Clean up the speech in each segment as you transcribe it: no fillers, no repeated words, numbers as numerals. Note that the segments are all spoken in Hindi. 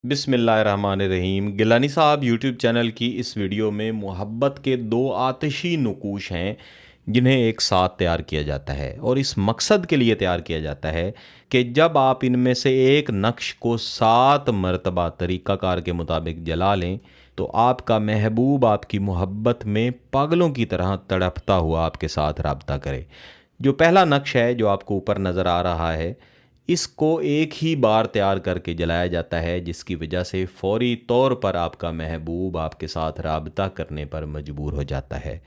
बिस्मिल्लाहिर्रहमानिर्रहीम। गिलानी साहब यूट्यूब चैनल की इस वीडियो में मोहब्बत के दो आतिशी नुकूश हैं जिन्हें एक साथ तैयार किया जाता है और इस मकसद के लिए तैयार किया जाता है कि जब आप इनमें से एक नक्श को 7 मरतबा तरीक़ाकार के मुताबिक जला लें तो आपका महबूब आपकी मोहब्बत में पागलों की तरह तड़पता हुआ आपके साथ रब्ता करे। जो पहला नक्श है जो आपको ऊपर नज़र आ रहा है, इसको एक ही बार तैयार करके जलाया जाता है, जिसकी वजह से फ़ौरी तौर पर आपका महबूब आपके साथ राबता करने पर मजबूर हो जाता है।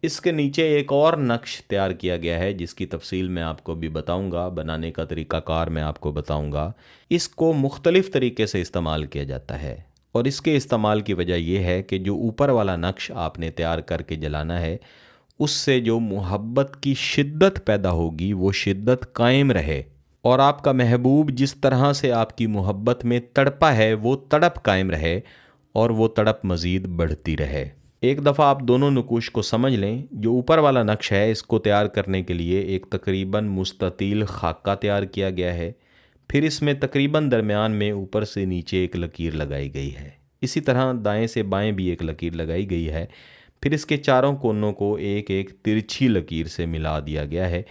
इसके नीचे एक और नक्श तैयार किया गया है जिसकी तफसील मैं आपको भी बताऊंगा, बनाने का तरीक़ाकार मैं आपको बताऊंगा। इसको मुख्तलिफ़ तरीके से इस्तेमाल किया जाता है और इसके इस्तेमाल की वजह यह है कि जो ऊपर वाला नक्श आपने तैयार करके जलाना है, उससे जो मोहब्बत की शिद्दत पैदा होगी वो शिद्दत कायम रहे और आपका महबूब जिस तरह से आपकी मोहब्बत में तड़पा है वो तड़प कायम रहे और वो तड़प मज़ीद बढ़ती रहे। एक दफ़ा आप दोनों नुकूश को समझ लें। जो ऊपर वाला नक्श है, इसको तैयार करने के लिए एक तकरीबन मुस्ततील खाका तैयार किया गया है। फिर इसमें तकरीबन दरमियान में ऊपर से नीचे एक लकीर लगाई गई है। इसी तरह दाएं से बाएं भी एक लकीर लगाई गई है। फिर इसके चारों कोनों को एक एक तिरछी लकीर से मिला दिया गया है।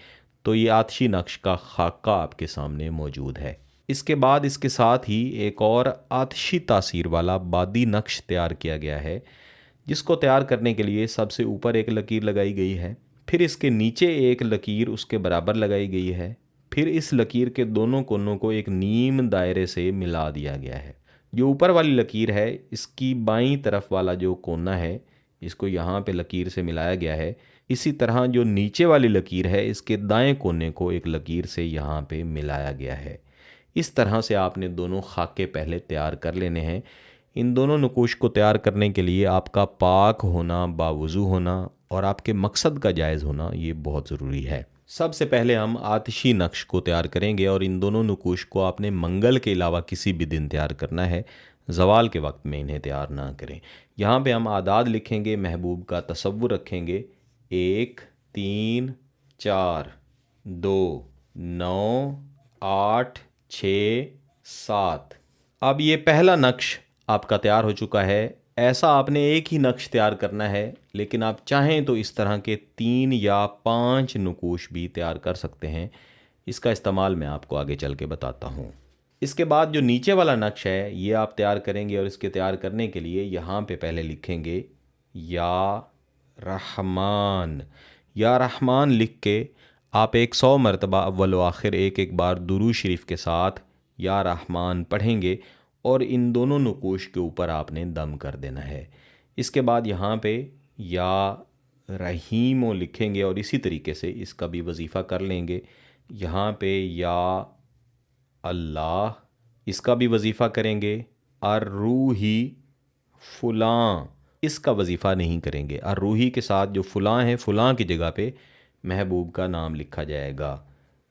तो ये आतिशी नक्श का खाका आपके सामने मौजूद है। इसके बाद इसके साथ ही एक और आतिशी तासीर वाला बादी नक्श तैयार किया गया है, जिसको तैयार करने के लिए सबसे ऊपर एक लकीर लगाई गई है। फिर इसके नीचे एक लकीर उसके बराबर लगाई गई है। फिर इस लकीर के दोनों कोनों को एक नीम दायरे से मिला दिया गया है। जो ऊपर वाली लकीर है, इसकी बाईं तरफ वाला जो कोना है, इसको यहाँ पे लकीर से मिलाया गया है। इसी तरह जो नीचे वाली लकीर है, इसके दाएं कोने को एक लकीर से यहाँ पे मिलाया गया है। इस तरह से आपने दोनों खाके पहले तैयार कर लेने हैं। इन दोनों नकूश को तैयार करने के लिए आपका पाक होना, बावुज़ू होना और आपके मकसद का जायज़ होना ये बहुत ज़रूरी है। सबसे पहले हम आतिशी नक्श को तैयार करेंगे और इन दोनों नकूश को आपने मंगल के अलावा किसी भी दिन तैयार करना है, ज़वाल के वक्त में इन्हें तैयार ना करें। यहाँ पे हम आदाद लिखेंगे, महबूब का तसव्वुर रखेंगे। 1 3 4 2 9 8 6 7। अब ये पहला नक्श आपका तैयार हो चुका है। ऐसा आपने एक ही नक्श तैयार करना है, लेकिन आप चाहें तो इस तरह के 3 या 5 नकूश भी तैयार कर सकते हैं। इसका इस्तेमाल मैं आपको आगे चल के बताता हूँ। इसके बाद जो नीचे वाला नक्श है ये आप तैयार करेंगे और इसके तैयार करने के लिए यहाँ पे पहले लिखेंगे या रहमान। या रहमान लिख के आप 100 मरतबा अव्वल व आखिर एक एक बार दुरूद शरीफ के साथ या रहमान पढ़ेंगे और इन दोनों नकूश के ऊपर आपने दम कर देना है। इसके बाद यहाँ पे या रहीमो लिखेंगे और इसी तरीके से इसका भी वजीफ़ा कर लेंगे। यहाँ पे या अल्लाह, इसका भी वजीफ़ा करेंगे। अर्रूही फ़ुलां, इसका वजीफ़ा नहीं करेंगे। अर्रूही के साथ जो फ़ुलां है, फ़ुलां की जगह पे महबूब का नाम लिखा जाएगा।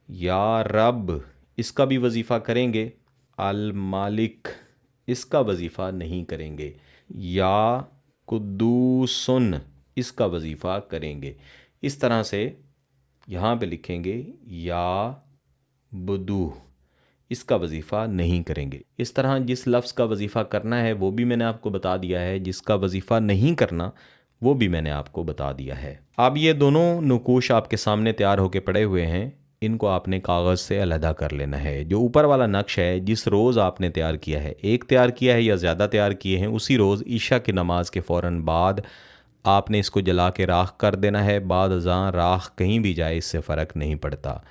या रब, इसका भी वजीफ़ा करेंगे। अल मालिक, इसका वजीफ़ा नहीं करेंगे। या कुद्दूसुन, इसका वजीफ़ा करेंगे। इस तरह से यहाँ पे लिखेंगे या बुदू, इसका वजीफ़ा नहीं करेंगे। इस तरह जिस लफ्ज़ का वजीफ़ा करना है वो भी मैंने आपको बता दिया है, जिसका वजीफ़ा नहीं करना वो भी मैंने आपको बता दिया है। अब ये दोनों नकूश आपके सामने तैयार होके पड़े हुए हैं, इनको आपने कागज़ से अलहदा कर लेना है। जो ऊपर वाला नक्श है, जिस रोज़ आपने तैयार किया है, एक तैयार किया है या ज़्यादा तैयार किए हैं, उसी रोज़ ईशा की नमाज के फ़ौरन बाद आपने इसको जला के राख कर देना है। बाद अज़ां राख कहीं भी जाए, इससे फ़र्क नहीं पड़ता।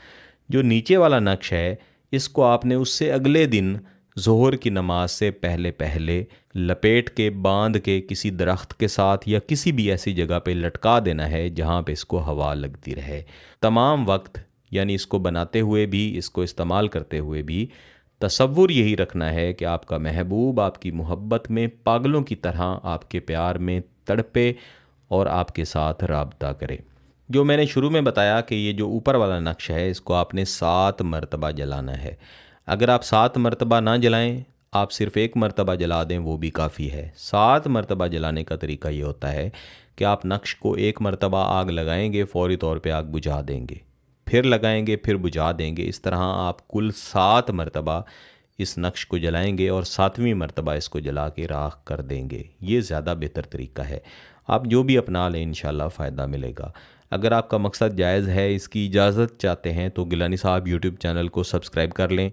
जो नीचे वाला नक्श है, इसको आपने उससे अगले दिन ज़ोहर की नमाज से पहले पहले लपेट के बांध के किसी दरख्त के साथ या किसी भी ऐसी जगह पे लटका देना है जहाँ पे इसको हवा लगती रहे। तमाम वक्त, यानी इसको बनाते हुए भी, इसको इस्तेमाल करते हुए भी तसव्वुर यही रखना है कि आपका महबूब आपकी मोहब्बत में पागलों की तरह आपके प्यार में तड़पे और आपके साथ राबता करे। जो मैंने शुरू में बताया कि ये जो ऊपर वाला नक्श है, इसको आपने 7 मरतबा जलाना है। अगर आप 7 मरतबा ना जलाएं, आप सिर्फ़ 1 मरतबा जला दें, वो भी काफ़ी है। 7 मरतबा जलाने का तरीका ये होता है कि आप नक्श को 1 मरतबा आग लगाएंगे, फ़ौरी तौर पे आग बुझा देंगे, फिर लगाएंगे, फिर बुझा देंगे। इस तरह आप कुल 7 मरतबा इस नक्श को जलाएंगे और 7वीं मरतबा इसको जला के राख कर देंगे। ये ज़्यादा बेहतर तरीका है। आप जो भी अपना लें इंशाल्लाह फ़ायदा मिलेगा। अगर आपका मकसद जायज़ है, इसकी इजाज़त चाहते हैं, तो गिलानी साहब यूट्यूब चैनल को सब्सक्राइब कर लें।